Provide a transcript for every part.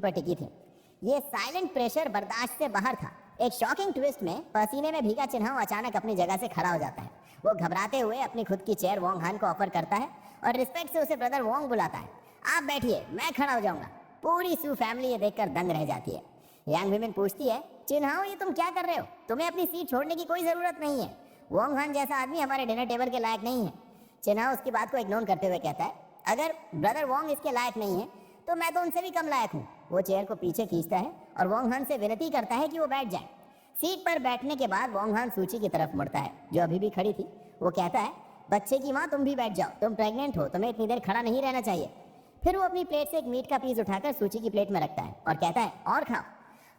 पर टिकी थी। ये साइलेंट प्रेशर बर्दाश्त से बाहर था। एक शॉकिंग ट्विस्ट में पसीने में भीगा चिन्हाओ अचानक अपनी जगह से खड़ा हो जाता है। वो घबराते हुए अपनी खुद की चेयर वोंग हान को ऑफर करता है और रिस्पेक्ट से उसे ब्रदर वोंग बुलाता है। आप बैठिए, मैं खड़ा हो जाऊंगा। पूरी सू फैमिली ये देखकर दंग रह जाती है। यंग विमेन पूछती है, चिन्हाओ ये तुम क्या कर रहे हो? तुम्हें अपनी सीट छोड़ने की कोई जरूरत नहीं है। वोंग हान जैसा आदमी हमारे डिनर टेबल के लायक नहीं है। चिन्हाओ उसकी बात को इग्नोर करते हुए कहता है, अगर ब्रदर वोंग इसके लायक नहीं है तो मैं तो उनसे भी कम लायक हूँ। वो चेयर को पीछे खींचता है और वोंग हान से विनती करता है कि वो बैठ जाए। सीट पर बैठने के बाद वोंग हान सूची की तरफ मुड़ता है जो अभी भी खड़ी थी। वो कहता है, बच्चे की माँ तुम भी बैठ जाओ, तुम प्रेग्नेंट हो, तुम्हें इतनी देर खड़ा नहीं रहना चाहिए। फिर वो अपनी प्लेट से एक मीट का पीस उठाकर सूची की प्लेट में रखता है और कहता है, और खाओ।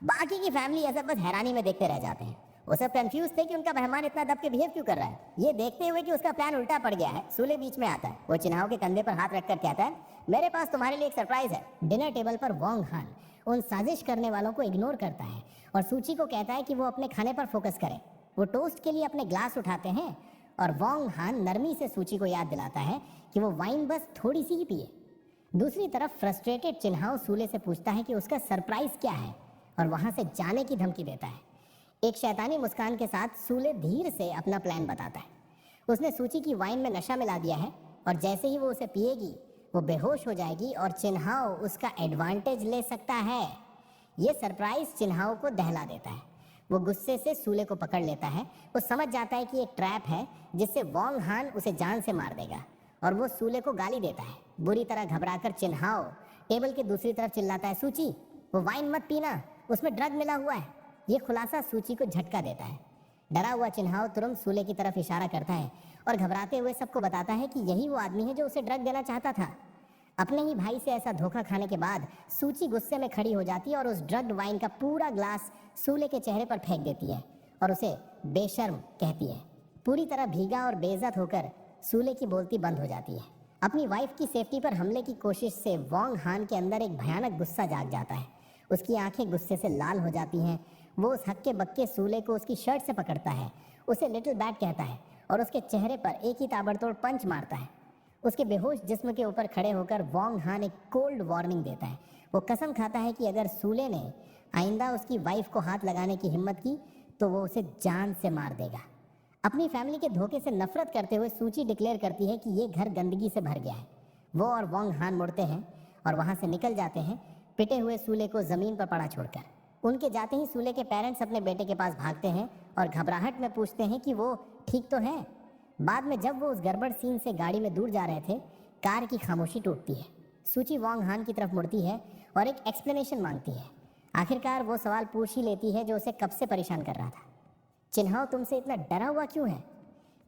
बाकी की फैमिली ऐसा बस हैरानी में देखते रह जाते हैं। वो सब कंफ्यूज थे कि उनका मेहमान इतना दब के बिहेव क्यों कर रहा है। ये देखते हुए कि उसका प्लान उल्टा पड़ गया है, सूले बीच में आता है। वो चिन्हाओ के कंधे पर हाथ रखकर कहता है, मेरे पास तुम्हारे लिए एक सरप्राइज है। डिनर टेबल पर वोंग हान उन साजिश करने वालों को इग्नोर करता है और सूची को कहता है कि वो अपने खाने पर फोकस करे। वो टोस्ट के लिए अपने ग्लास उठाते हैं और वोंग हान नरमी से सूची को याद दिलाता है कि वो वाइन बस थोड़ी सी ही पिए। दूसरी तरफ फ्रस्ट्रेटेड चिन्हाओ सूले से पूछता है कि उसका सरप्राइज क्या है और वहां से जाने की धमकी देता है। एक शैतानी मुस्कान के साथ सूले धीरे से अपना प्लान बताता है। उसने सूची की वाइन में नशा मिला दिया है और जैसे ही वो उसे पिएगी वो बेहोश हो जाएगी और चिन्हाओ उसका एडवांटेज ले सकता है। ये सरप्राइज चिन्हाओ को दहला देता है। वो गुस्से से सूले को पकड़ लेता है। वो समझ जाता है कि एक ट्रैप है जिससे वोंग हान उसे जान से मार देगा और वो सूले को गाली देता है। बुरी तरह घबराकर चिन्हाओ टेबल के दूसरी तरफ चिल्लाता है, सूची वो वाइन मत पीना, उसमें ड्रग मिला हुआ है। ये खुलासा सूची को झटका देता है। डरा हुआ चिन्हाओ तुरंत सूले की तरफ इशारा करता है और घबराते हुए सबको बताता है कि यही वो आदमी है जो उसे ड्रग देना चाहता था। अपने ही भाई से ऐसा धोखा खाने के बाद सूची गुस्से में खड़ी हो जाती है और उस ड्रग्ड वाइन का पूरा ग्लास सूले के चेहरे पर फेंक देती है और उसे बेशर्म कहती है। पूरी तरह भीगा और बेइज्जत होकर सूले की बोलती बंद हो जाती है। अपनी वाइफ की सेफ्टी पर हमले की कोशिश से वोंग हान के अंदर एक भयानक गुस्सा जाग जाता है। उसकी आंखें गुस्से से लाल हो जाती हैं। वो उस हक्के बक्के सूले को उसकी शर्ट से पकड़ता है, उसे लिटिल बैट कहता है और उसके चेहरे पर एक ही ताबड़तोड़ पंच मारता है। उसके बेहोश जिस्म के ऊपर खड़े होकर वोंग हान एक कोल्ड वार्निंग देता है। वो कसम खाता है कि अगर सूले ने आइंदा उसकी वाइफ को हाथ लगाने की हिम्मत की तो वो उसे जान से मार देगा। अपनी फैमिली के धोखे से नफरत करते हुए सूची डिक्लेयर करती है कि ये घर गंदगी से भर गया है। वो और वोंग हान मुड़ते हैं और वहाँ से निकल जाते हैं, पिटे हुए सूले को ज़मीन पर पड़ा छोड़कर। उनके जाते ही सूले के पेरेंट्स अपने बेटे के पास भागते हैं और घबराहट में पूछते हैं कि वो ठीक तो है। बाद में जब वो उस गड़बड़ सीन से गाड़ी में दूर जा रहे थे, कार की खामोशी टूटती है। सूची वोंग हान की तरफ मुड़ती है और एक एक्सप्लेनेशन मांगती है। आखिरकार वो सवाल पूछ ही लेती है जो उसे कब से परेशान कर रहा था, चिन्हाओ तुमसे इतना डरा हुआ क्यों है?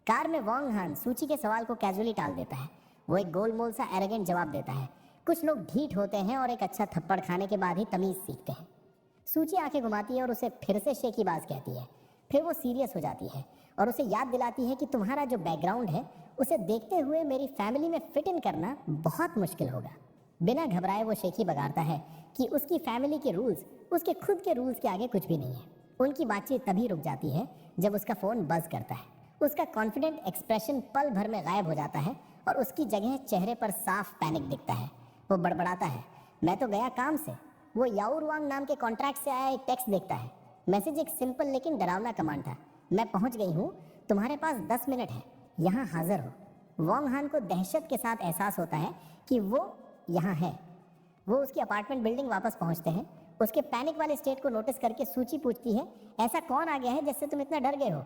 कार में वोंग हान सूची के सवाल को कैजुअली टाल देता है। वो एक गोलमोल सा एरोगेंट जवाब देता है। कुछ लोग ढीठ होते हैं और एक अच्छा थप्पड़ खाने के बाद ही तमीज़ सीखते हैं। सूची आंखें घुमाती है और उसे फिर से शेकीबाज कहती है। फिर वो सीरियस हो जाती है और उसे याद दिलाती है कि तुम्हारा जो बैकग्राउंड है उसे देखते हुए मेरी फैमिली में फिट इन करना बहुत मुश्किल होगा। बिना घबराए वो शेखी बगाड़ता है कि उसकी फैमिली के रूल्स उसके खुद के रूल्स के आगे कुछ भी नहीं है। उनकी बातचीत तभी रुक जाती है जब उसका फ़ोन बज करता है। उसका कॉन्फिडेंट एक्सप्रेशन पल भर में गायब हो जाता है और उसकी जगह चेहरे पर साफ पैनिक दिखता है। वो बड़बड़ाता है, मैं तो गया काम से। वो याओ रुआंग नाम के कॉन्ट्रैक्ट से आया एक टेक्स्ट देखता है। मैसेज एक सिंपल लेकिन डरावना कमांड था, मैं पहुंच गई हूँ, तुम्हारे पास 10 मिनट है, यहाँ हाजिर हो। वोंग हान को दहशत के साथ एहसास होता है कि वो यहाँ है। वो उसकी अपार्टमेंट बिल्डिंग वापस पहुँचते हैं। उसके पैनिक वाले स्टेट को नोटिस करके सूची पूछती है, ऐसा कौन आ गया है जिससे तुम इतना डर गए हो?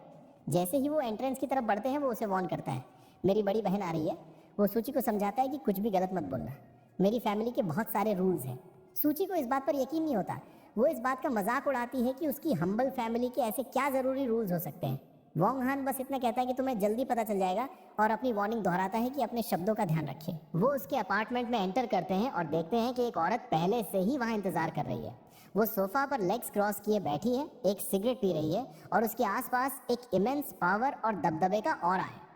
जैसे ही वो एंट्रेंस की तरफ बढ़ते हैं वो उसे वार्न करता है, मेरी बड़ी बहन आ रही है। वो सूची को समझाता है कि कुछ भी गलत मत बोलना, मेरी फैमिली के बहुत सारे रूल्स हैं। सूची को इस बात पर यकीन नहीं होता। वो इस बात का मजाक उड़ाती है कि उसकी हम्बल फैमिली के ऐसे क्या ज़रूरी रूल्स हो सकते हैं। वोंग हान बस इतना कहता है कि तुम्हें जल्दी पता चल जाएगा और अपनी वार्निंग दोहराता है कि अपने शब्दों का ध्यान रखें। वो उसके अपार्टमेंट में एंटर करते हैं और देखते हैं कि एक औरत पहले से ही वहाँ इंतजार कर रही है। वो सोफा पर लेग्स क्रॉस किए बैठी है, एक सिगरेट पी रही है और उसके आसपास एक इमेंस पावर और दबदबे का ऑरा है।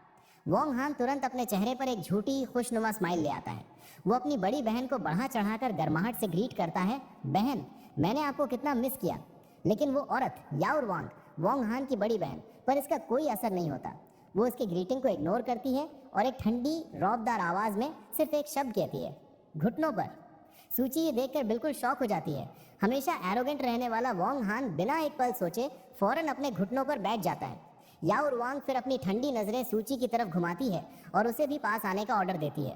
वोंग हान तुरंत अपने चेहरे पर एक झूठी खुशनुमा स्माइल ले आता है। वो अपनी बड़ी बहन को बढ़ा चढ़ाकर गर्माहट से ग्रीट करता है, बहन मैंने आपको कितना मिस किया। लेकिन वो औरत याओ रुआंग, वोंग हान की बड़ी बहन, पर इसका कोई असर नहीं होता। वो उसकी ग्रीटिंग को इग्नोर करती है और एक ठंडी रौबदार आवाज़ में सिर्फ एक शब्द कहती है, घुटनों पर। सूची ये देखकर बिल्कुल शॉक हो जाती है। हमेशा एरोगेंट रहने वाला वांग हान बिना एक पल सोचे फौरन अपने घुटनों पर बैठ जाता है। याओ रुआंग फिर अपनी ठंडी नजरें सूची की तरफ घुमाती है और उसे भी पास आने का ऑर्डर देती है।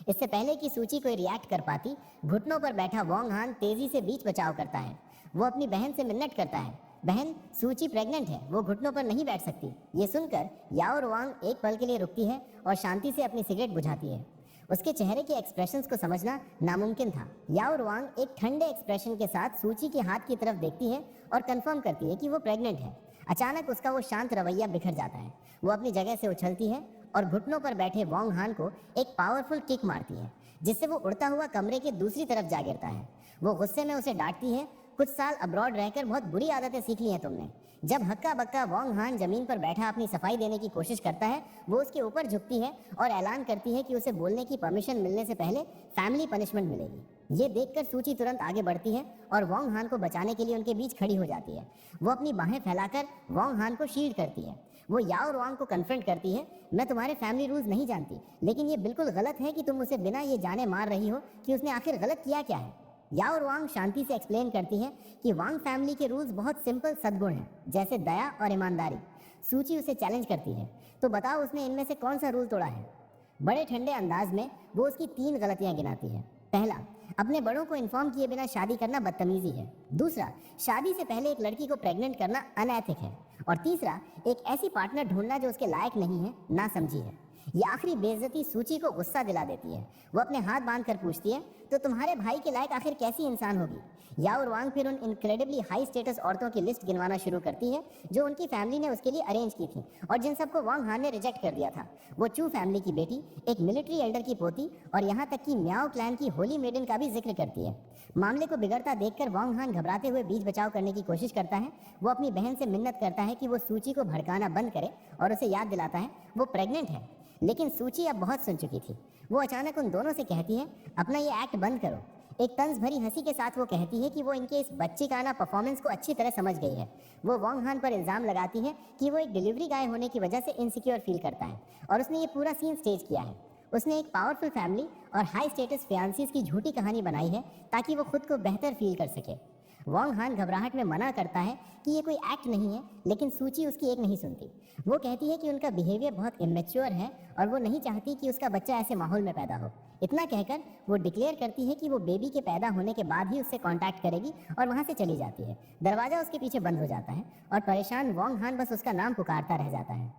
इससे पहले कि सूची कोई रिएक्ट कर पाती, घुटनों पर बैठा वांग हान तेजी से बीच बचाव करता है। वो अपनी बहन से मिन्नत करता है, बहन सूची प्रेग्नेंट है, वो घुटनों पर नहीं बैठ सकती। ये सुनकर याओ रुआंग एक पल के लिए रुकती है और शांति से अपनी सिगरेट बुझाती है। उसके चेहरे के एक्सप्रेशंस को समझना नामुमकिन था। याओ रुआंग एक ठंडे एक्सप्रेशन के साथ सूची के हाथ की तरफ देखती है और कंफर्म करती है कि वो प्रेग्नेंट है। अचानक उसका वो शांत रवैया बिखर जाता है। वो अपनी जगह से उछलती है और घुटनों पर बैठे वांग हान को एक पावरफुल किक मारती है, जिससे वो उड़ता हुआ कमरे के दूसरी तरफ जा गिरता है। वो गुस्से में उसे डांटती है, कुछ साल अब्रॉड रहकर बहुत बुरी आदतें सीख ली हैं तुमने। जब हक्का बक्का वांग हान जमीन पर बैठा अपनी सफाई देने की कोशिश करता है, वो उसके ऊपर झुकती है और ऐलान करती है कि उसे बोलने की परमिशन मिलने से पहले फैमिली पनिशमेंट मिलेगी। ये देखकर सूची तुरंत आगे बढ़ती है और वांग हान को बचाने के लिए उनके बीच खड़ी हो जाती है। वो अपनी बाहें फैलाकर वांग हान को शील्ड करती है। वो याओ रुआंग को कन्फ्रंट करती है, मैं तुम्हारे फैमिली रूल्स नहीं जानती, लेकिन ये बिल्कुल गलत है कि तुम उसे बिना ये जाने मार रही हो कि उसने आखिर गलत किया क्या है। याओ रुआंग शांति से एक्सप्लेन करती है कि वांग फैमिली के रूल्स बहुत सिंपल सद्गुण हैं, जैसे दया और ईमानदारी। सूची उसे चैलेंज करती है, तो बताओ उसने इनमें से कौन सा रूल तोड़ा है। बड़े ठंडे अंदाज में वो उसकी 3 गलतियां गिनाती है। पहला, अपने बड़ों को इन्फॉर्म किए बिना शादी करना बदतमीजी है। दूसरा, शादी से पहले एक लड़की को प्रेग्नेंट करना अनैतिक है। और तीसरा, एक ऐसी पार्टनर ढूंढना जो उसके लायक नहीं है, ना समझी है। ये आखिरी बेइज्जती सूची को गुस्सा दिला देती है। वो अपने हाथ बांधकर पूछती है, तो तुम्हारे भाई के लायक आखिर कैसी इंसान होगी। याओ रुआंग फिर उन इनक्रेडिबली हाई स्टेटस औरतों की लिस्ट गिनवाना शुरू करती है जो उनकी फैमिली ने उसके लिए अरेंज की थी और जिन सबको वांग हान ने रिजेक्ट कर दिया था। वो चू फैमिली की बेटी, एक मिलिट्री एल्डर की पोती और यहाँ तक कि म्याओ क्लैन की होली मेडन का भी जिक्र करती है। मामले को बिगड़ता देखकर वांग हान घबराते हुए बीच बचाव करने की कोशिश करता है। वो अपनी बहन से मिन्नत करता है कि वो सूची को भड़काना बंद करे और उसे याद दिलाता है वो प्रेग्नेंट है। लेकिन सूची अब बहुत सुन चुकी थी। वो अचानक उन दोनों से कहती है, अपना ये एक्ट बंद करो। एक तंज भरी हंसी के साथ वो कहती है कि वो इनके इस बच्चीकाना परफॉर्मेंस को अच्छी तरह समझ गई है। वो वांग हान पर इल्ज़ाम लगाती है कि वो एक डिलीवरी गाय होने की वजह से इनसिक्योर फील करता है और उसने ये पूरा सीन स्टेज किया है। उसने एक पावरफुल फैमिली और हाई स्टेटस फियांसीज की झूठी कहानी बनाई है ताकि वो खुद को बेहतर फील कर सके। वांग हान घबराहट में मना करता है कि ये कोई एक्ट नहीं है, लेकिन सूची उसकी एक नहीं सुनती। वो कहती है कि उनका बिहेवियर बहुत इमेच्योर है और वो नहीं चाहती कि उसका बच्चा ऐसे माहौल में पैदा हो। इतना कहकर वो डिक्लेयर करती है कि वो बेबी के पैदा होने के बाद ही उससे कांटेक्ट करेगी और वहाँ से चली जाती है। दरवाज़ा उसके पीछे बंद हो जाता है और परेशान वांग हान बस उसका नाम पुकारता रह जाता है।